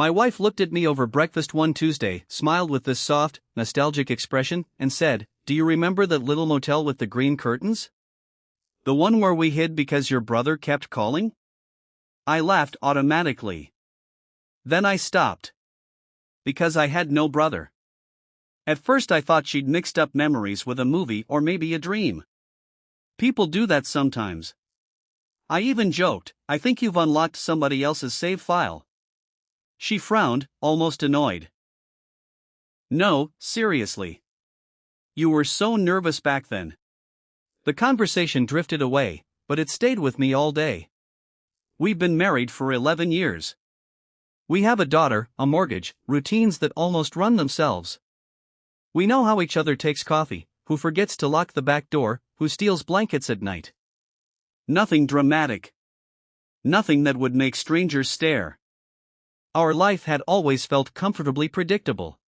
My wife looked at me over breakfast one Tuesday, smiled with this soft, nostalgic expression, and said, "Do you remember that little motel with the green curtains? The one where we hid because your brother kept calling?" I laughed automatically. Then I stopped. Because I had no brother. At first I thought she'd mixed up memories with a movie or maybe a dream. People do that sometimes. I even joked, "I think you've unlocked somebody else's save file." She frowned, almost annoyed. "No, seriously. You were so nervous back then." The conversation drifted away, but it stayed with me all day. We've been married for 11 years. We have a daughter, a mortgage, routines that almost run themselves. We know how each other takes coffee, who forgets to lock the back door, who steals blankets at night. Nothing dramatic. Nothing that would make strangers stare. Our life had always felt comfortably predictable.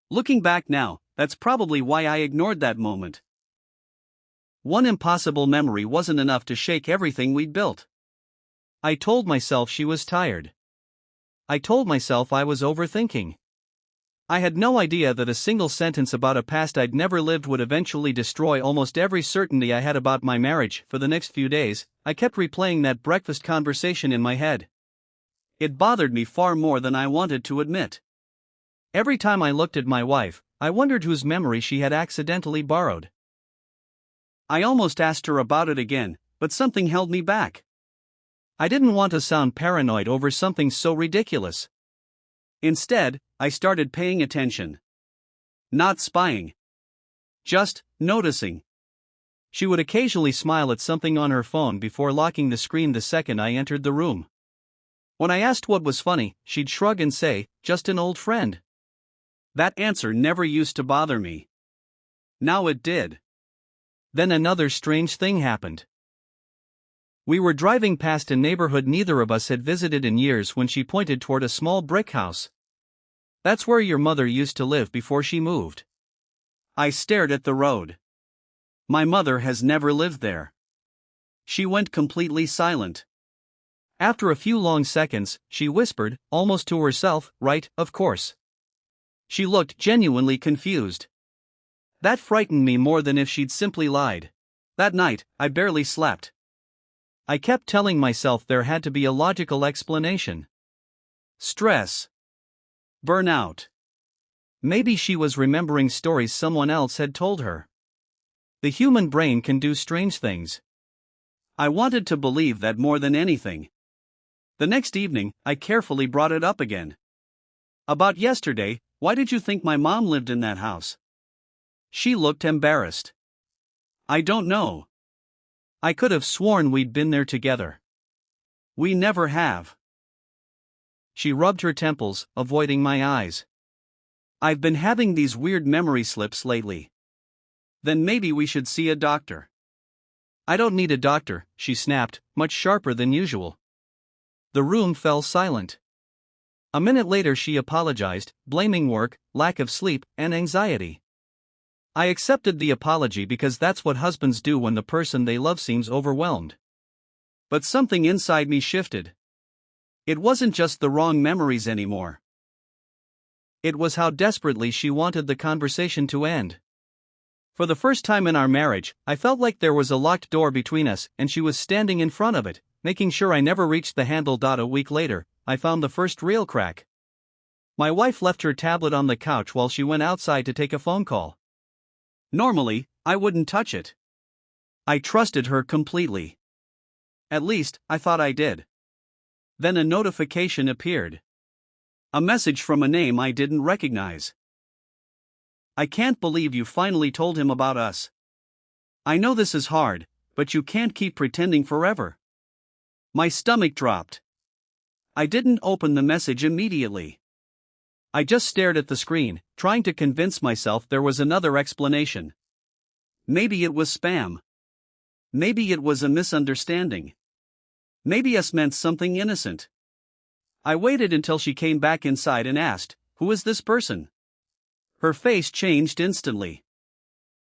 Looking back now, that's probably why I ignored that moment. One impossible memory wasn't enough to shake everything we'd built. I told myself she was tired. I told myself I was overthinking. I had no idea that a single sentence about a past I'd never lived would eventually destroy almost every certainty I had about my marriage. For the next few days, I kept replaying that breakfast conversation in my head. It bothered me far more than I wanted to admit. Every time I looked at my wife, I wondered whose memory she had accidentally borrowed. I almost asked her about it again, but something held me back. I didn't want to sound paranoid over something so ridiculous. Instead, I started paying attention. Not spying. Just noticing. She would occasionally smile at something on her phone before locking the screen the second I entered the room. When I asked what was funny, she'd shrug and say, "Just an old friend." That answer never used to bother me. Now it did. Then another strange thing happened. We were driving past a neighborhood neither of us had visited in years when she pointed toward a small brick house. "That's where your mother used to live before she moved." I stared at the road. My mother has never lived there. She went completely silent. After a few long seconds, she whispered, almost to herself, "Right, of course." She looked genuinely confused. That frightened me more than if she'd simply lied. That night, I barely slept. I kept telling myself there had to be a logical explanation. Stress. Burnout. Maybe she was remembering stories someone else had told her. The human brain can do strange things. I wanted to believe that more than anything. The next evening, I carefully brought it up again. "About yesterday, why did you think my mom lived in that house?" She looked embarrassed. "I don't know. I could have sworn we'd been there together." "We never have." She rubbed her temples, avoiding my eyes. "I've been having these weird memory slips lately." "Then maybe we should see a doctor." "I don't need a doctor," she snapped, much sharper than usual. The room fell silent. A minute later she apologized, blaming work, lack of sleep, and anxiety. I accepted the apology because that's what husbands do when the person they love seems overwhelmed. But something inside me shifted. It wasn't just the wrong memories anymore. It was how desperately she wanted the conversation to end. For the first time in our marriage, I felt like there was a locked door between us and she was standing in front of it, making sure I never reached the handle. A week later, I found the first real crack. My wife left her tablet on the couch while she went outside to take a phone call. Normally, I wouldn't touch it. I trusted her completely. At least, I thought I did. Then a notification appeared. A message from a name I didn't recognize. "I can't believe you finally told him about us. I know this is hard, but you can't keep pretending forever." My stomach dropped. I didn't open the message immediately. I just stared at the screen, trying to convince myself there was another explanation. Maybe it was spam. Maybe it was a misunderstanding. Maybe us meant something innocent. I waited until she came back inside and asked, "Who is this person?" Her face changed instantly.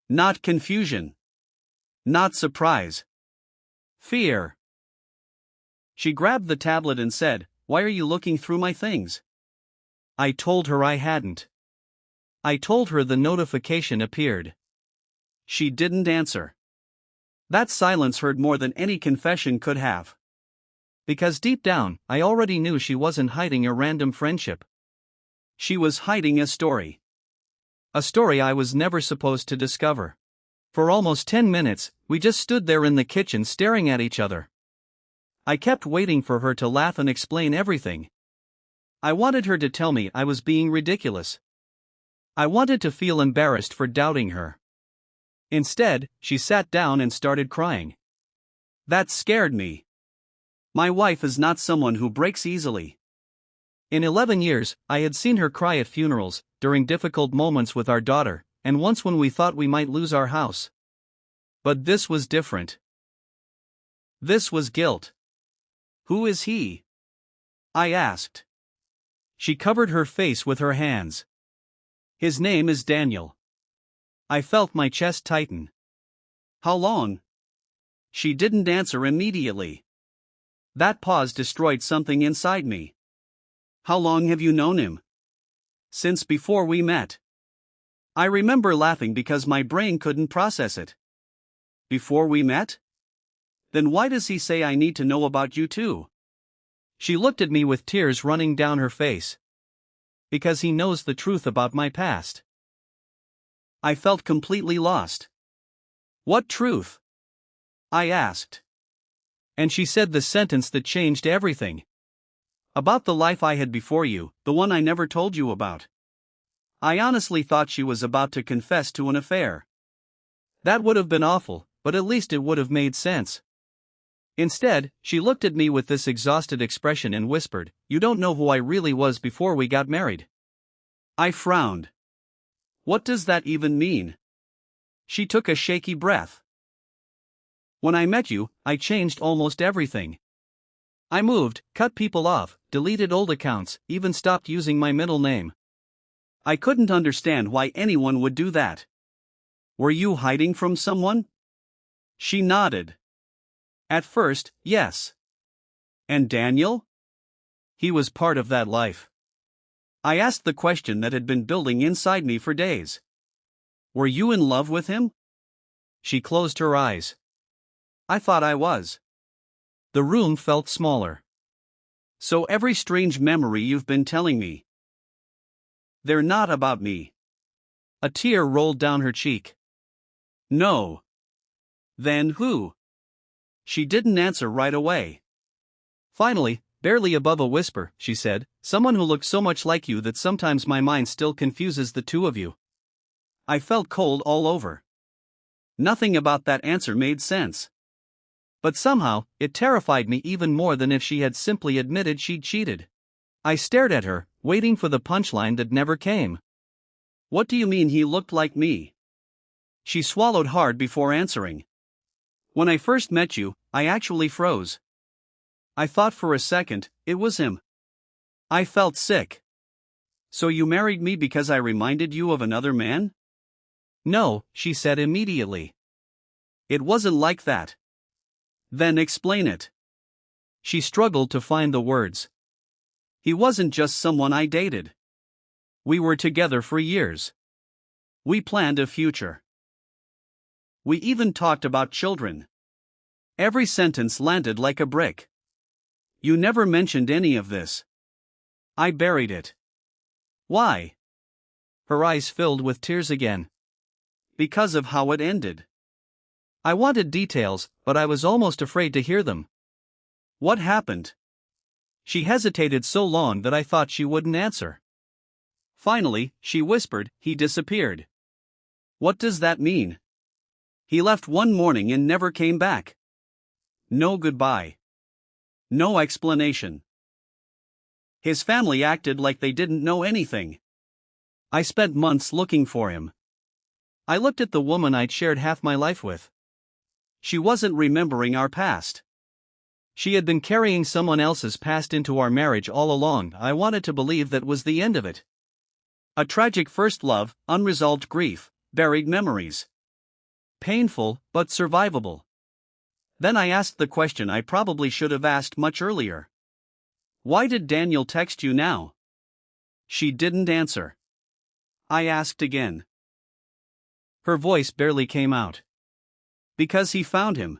Not confusion. Not surprise. Fear. She grabbed the tablet and said, "Why are you looking through my things?" I told her I hadn't. I told her the notification appeared. She didn't answer. That silence hurt more than any confession could have. Because deep down, I already knew she wasn't hiding a random friendship. She was hiding a story. A story I was never supposed to discover. For almost 10 minutes, we just stood there in the kitchen staring at each other. I kept waiting for her to laugh and explain everything. I wanted her to tell me I was being ridiculous. I wanted to feel embarrassed for doubting her. Instead, she sat down and started crying. That scared me. My wife is not someone who breaks easily. In 11 years, I had seen her cry at funerals, during difficult moments with our daughter, and once when we thought we might lose our house. But this was different. This was guilt. Who is he? I asked. She covered her face with her hands. His name is Daniel. I felt my chest tighten. How long? She didn't answer immediately. That pause destroyed something inside me. How long have you known him? Since before we met. I remember laughing because my brain couldn't process it. Before we met? Then why does he say I need to know about you too? She looked at me with tears running down her face. Because he knows the truth about my past. I felt completely lost. What truth? I asked. And she said the sentence that changed everything. About the life I had before you, the one I never told you about. I honestly thought she was about to confess to an affair. That would have been awful, but at least it would have made sense. Instead, she looked at me with this exhausted expression and whispered, "You don't know who I really was before we got married." I frowned. What does that even mean? She took a shaky breath. When I met you, I changed almost everything. I moved, cut people off, deleted old accounts, even stopped using my middle name. I couldn't understand why anyone would do that. Were you hiding from someone? She nodded. At first, yes. And Daniel? He was part of that life. I asked the question that had been building inside me for days. Were you in love with him? She closed her eyes. I thought I was. The room felt smaller. So every strange memory you've been telling me. They're not about me. A tear rolled down her cheek. No. Then who? She didn't answer right away. Finally, barely above a whisper, she said, "Someone who looked so much like you that sometimes my mind still confuses the two of you." I felt cold all over. Nothing about that answer made sense. But somehow, it terrified me even more than if she had simply admitted she'd cheated. I stared at her, waiting for the punchline that never came. What do you mean he looked like me? She swallowed hard before answering. When I first met you, I actually froze. I thought for a second, it was him. I felt sick. So you married me because I reminded you of another man? No, she said immediately. It wasn't like that. Then explain it. She struggled to find the words. He wasn't just someone I dated. We were together for years. We planned a future. We even talked about children. Every sentence landed like a brick. You never mentioned any of this. I buried it. Why? Her eyes filled with tears again. Because of how it ended. I wanted details, but I was almost afraid to hear them. What happened? She hesitated so long that I thought she wouldn't answer. Finally, she whispered, "He disappeared." What does that mean? He left one morning and never came back. No goodbye. No explanation. His family acted like they didn't know anything. I spent months looking for him. I looked at the woman I'd shared half my life with. She wasn't remembering our past. She had been carrying someone else's past into our marriage all along. I wanted to believe that was the end of it. A tragic first love, unresolved grief, buried memories. Painful, but survivable. Then I asked the question I probably should have asked much earlier. Why did Daniel text you now? She didn't answer. I asked again. Her voice barely came out. Because he found him.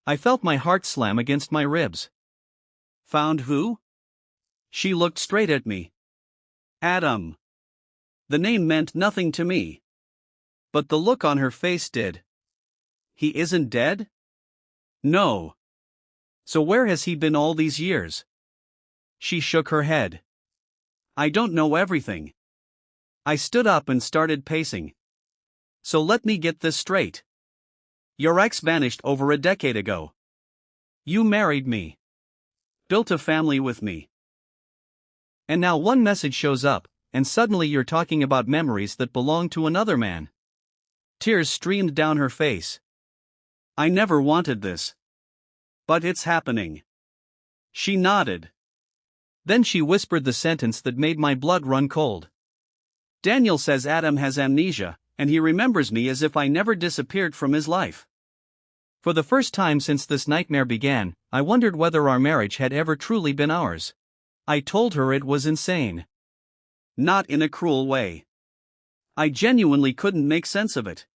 I felt my heart slam against my ribs. Found who? She looked straight at me. Adam. The name meant nothing to me. But the look on her face did. He isn't dead? No. So where has he been all these years? She shook her head. I don't know everything. I stood up and started pacing. So let me get this straight. Your ex vanished over a decade ago. You married me. Built a family with me. And now one message shows up, and suddenly you're talking about memories that belong to another man. Tears streamed down her face. I never wanted this. But it's happening. She nodded. Then she whispered the sentence that made my blood run cold. Daniel says Adam has amnesia, and he remembers me as if I never disappeared from his life. For the first time since this nightmare began, I wondered whether our marriage had ever truly been ours. I told her it was insane. Not in a cruel way. I genuinely couldn't make sense of it.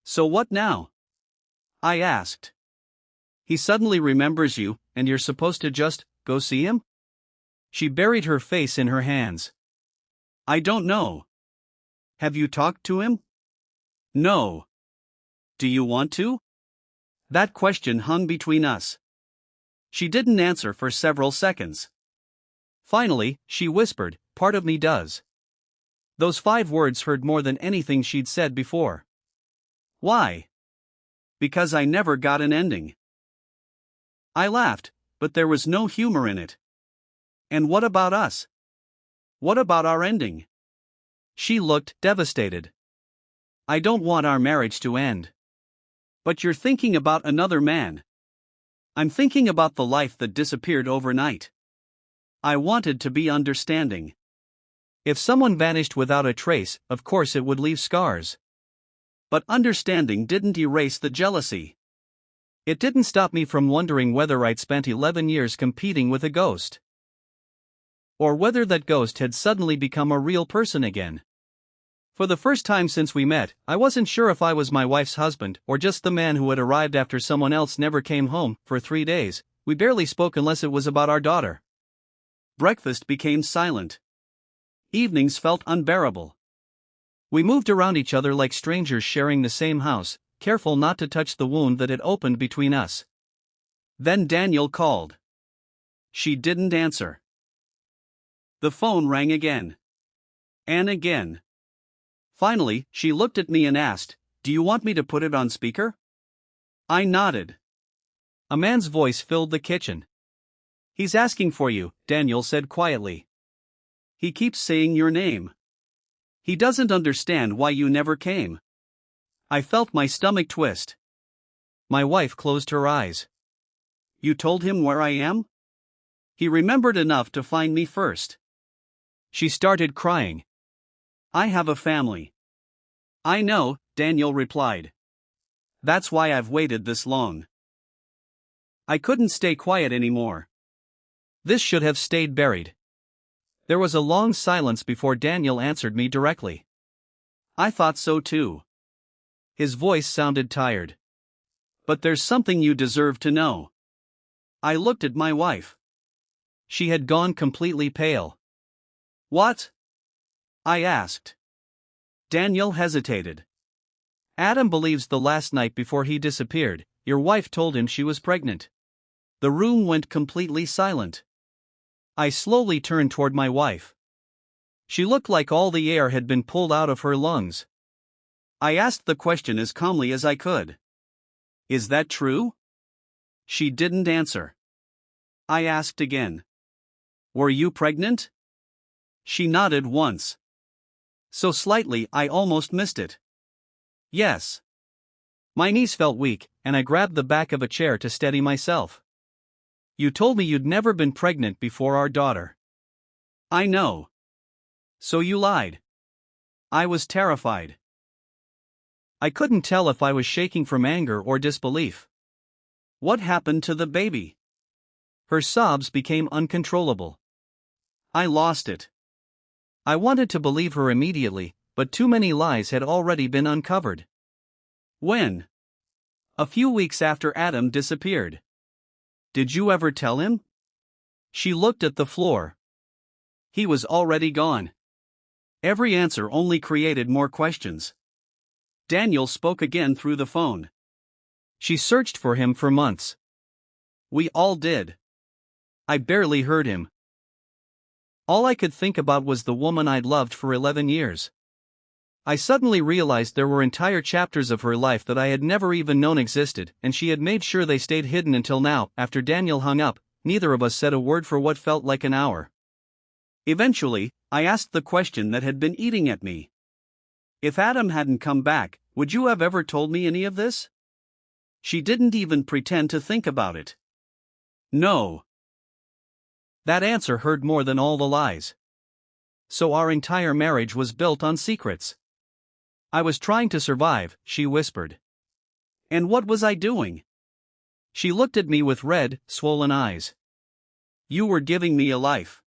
So what now? I asked. He suddenly remembers you, and you're supposed to just go see him? She buried her face in her hands. I don't know. Have you talked to him? No. Do you want to? That question hung between us. She didn't answer for several seconds. Finally, she whispered, "Part of me does." Those 5 words hurt more than anything she'd said before. Why? Because I never got an ending. I laughed, but there was no humor in it. And what about us? What about our ending? She looked devastated. I don't want our marriage to end. But you're thinking about another man. I'm thinking about the life that disappeared overnight. I wanted to be understanding. If someone vanished without a trace, of course it would leave scars. But understanding didn't erase the jealousy. It didn't stop me from wondering whether I'd spent 11 years competing with a ghost. Or whether that ghost had suddenly become a real person again. For the first time since we met, I wasn't sure if I was my wife's husband or just the man who had arrived after someone else never came home. For 3 days, we barely spoke unless it was about our daughter. Breakfast became silent. Evenings felt unbearable. We moved around each other like strangers sharing the same house, careful not to touch the wound that had opened between us. Then Daniel called. She didn't answer. The phone rang again. And again. Finally, she looked at me and asked, "Do you want me to put it on speaker?" I nodded. A man's voice filled the kitchen. "He's asking for you," Daniel said quietly. "He keeps saying your name. He doesn't understand why you never came." I felt my stomach twist. My wife closed her eyes. "You told him where I am?" "He remembered enough to find me first." She started crying. "I have a family." "I know," Daniel replied. "That's why I've waited this long." I couldn't stay quiet anymore. This should have stayed buried. There was a long silence before Daniel answered me directly. "I thought so too." His voice sounded tired. "But there's something you deserve to know." I looked at my wife. She had gone completely pale. "What?" I asked. Daniel hesitated. "Adam believes the last night before he disappeared, your wife told him she was pregnant." The room went completely silent. I slowly turned toward my wife. She looked like all the air had been pulled out of her lungs. I asked the question as calmly as I could. "Is that true?" She didn't answer. I asked again. "Were you pregnant?" She nodded once. So slightly I almost missed it. "Yes." My knees felt weak, and I grabbed the back of a chair to steady myself. "You told me you'd never been pregnant before our daughter." "I know." "So you lied." I was terrified. I couldn't tell if I was shaking from anger or disbelief. "What happened to the baby?" Her sobs became uncontrollable. "I lost it." I wanted to believe her immediately, but too many lies had already been uncovered. When? A few weeks after Adam disappeared. Did you ever tell him? She looked at the floor. He was already gone. Every answer only created more questions. Daniel spoke again through the phone. She searched for him for months. We all did. I barely heard him. All I could think about was the woman I'd loved for 11 years. I suddenly realized there were entire chapters of her life that I had never even known existed, and she had made sure they stayed hidden until now. After Daniel hung up, neither of us said a word for what felt like an hour. Eventually, I asked the question that had been eating at me. If Adam hadn't come back, would you have ever told me any of this? She didn't even pretend to think about it. No. That answer hurt more than all the lies. So our entire marriage was built on secrets. I was trying to survive, she whispered. And what was I doing? She looked at me with red, swollen eyes. You were giving me a life.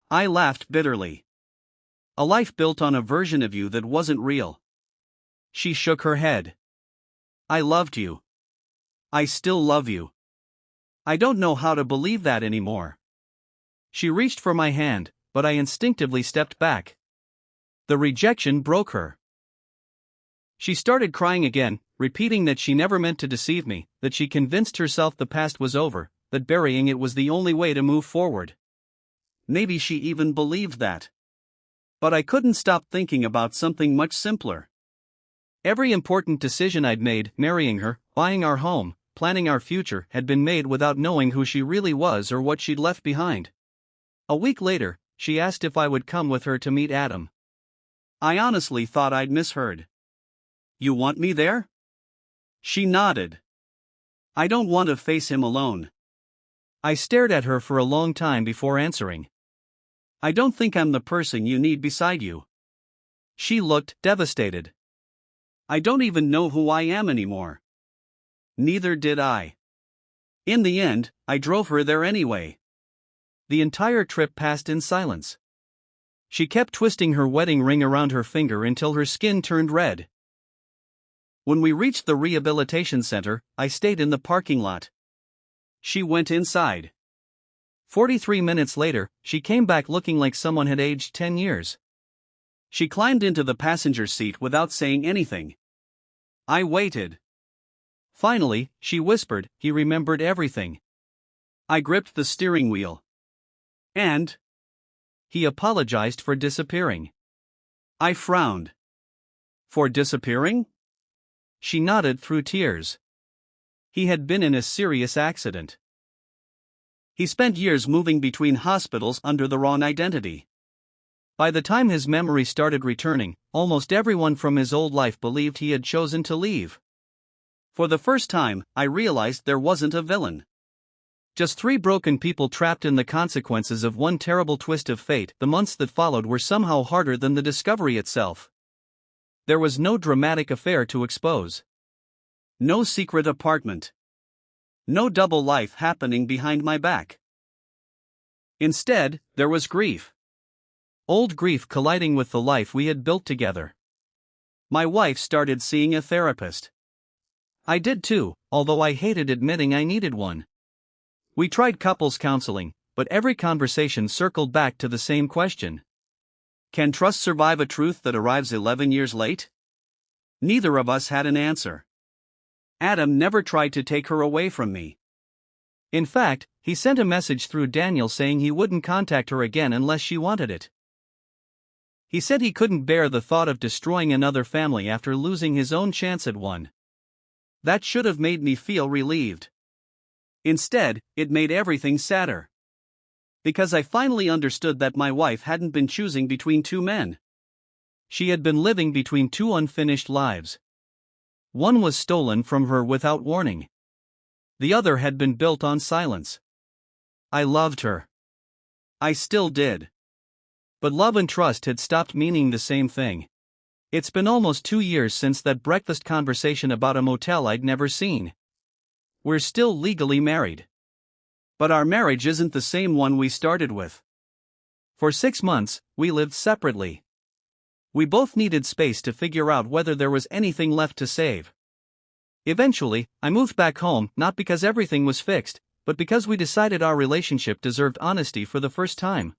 I laughed bitterly. A life built on a version of you that wasn't real. She shook her head. I loved you. I still love you. I don't know how to believe that anymore. She reached for my hand, but I instinctively stepped back. The rejection broke her. She started crying again, repeating that she never meant to deceive me, that she convinced herself the past was over, that burying it was the only way to move forward. Maybe she even believed that. But I couldn't stop thinking about something much simpler. Every important decision I'd made, marrying her, buying our home, planning our future, had been made without knowing who she really was or what she'd left behind. A week later, she asked if I would come with her to meet Adam. I honestly thought I'd misheard. You want me there? She nodded. I don't want to face him alone. I stared at her for a long time before answering. I don't think I'm the person you need beside you. She looked devastated. I don't even know who I am anymore. Neither did I. In the end, I drove her there anyway. The entire trip passed in silence. She kept twisting her wedding ring around her finger until her skin turned red. When we reached the rehabilitation center, I stayed in the parking lot. She went inside. 43 minutes later, she came back looking like someone had aged 10 years. She climbed into the passenger seat without saying anything. I waited. Finally, she whispered, he remembered everything. I gripped the steering wheel. And? He apologized for disappearing. I frowned. For disappearing? She nodded through tears. He had been in a serious accident. He spent years moving between hospitals under the wrong identity. By the time his memory started returning, almost everyone from his old life believed he had chosen to leave. For the first time, I realized there wasn't a villain. Just three broken people trapped in the consequences of one terrible twist of fate. The months that followed were somehow harder than the discovery itself. There was no dramatic affair to expose. No secret apartment. No double life happening behind my back. Instead, there was grief. Old grief colliding with the life we had built together. My wife started seeing a therapist. I did too, although I hated admitting I needed one. We tried couples counseling, but every conversation circled back to the same question. Can trust survive a truth that arrives 11 years late? Neither of us had an answer. Adam never tried to take her away from me. In fact, he sent a message through Daniel saying he wouldn't contact her again unless she wanted it. He said he couldn't bear the thought of destroying another family after losing his own chance at one. That should have made me feel relieved. Instead, it made everything sadder. Because I finally understood that my wife hadn't been choosing between two men. She had been living between two unfinished lives. One was stolen from her without warning. The other had been built on silence. I loved her. I still did. But love and trust had stopped meaning the same thing. It's been almost 2 years since that breakfast conversation about a motel I'd never seen. We're still legally married. But our marriage isn't the same one we started with. For 6 months, we lived separately. We both needed space to figure out whether there was anything left to save. Eventually, I moved back home, not because everything was fixed, but because we decided our relationship deserved honesty for the first time.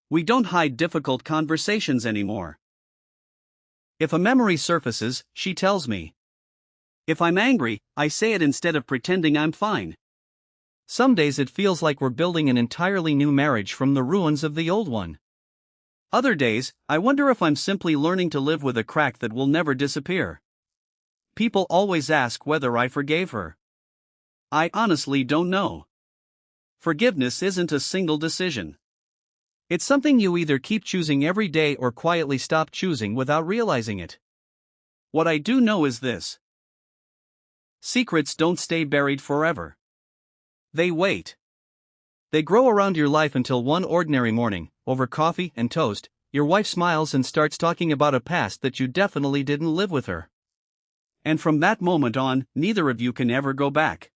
We don't hide difficult conversations anymore. If a memory surfaces, she tells me. If I'm angry, I say it instead of pretending I'm fine. Some days it feels like we're building an entirely new marriage from the ruins of the old one. Other days, I wonder if I'm simply learning to live with a crack that will never disappear. People always ask whether I forgave her. I honestly don't know. Forgiveness isn't a single decision. It's something you either keep choosing every day or quietly stop choosing without realizing it. What I do know is this: secrets don't stay buried forever. They wait. They grow around your life until one ordinary morning, over coffee and toast, your wife smiles and starts talking about a past that you definitely didn't live with her. And from that moment on, neither of you can ever go back.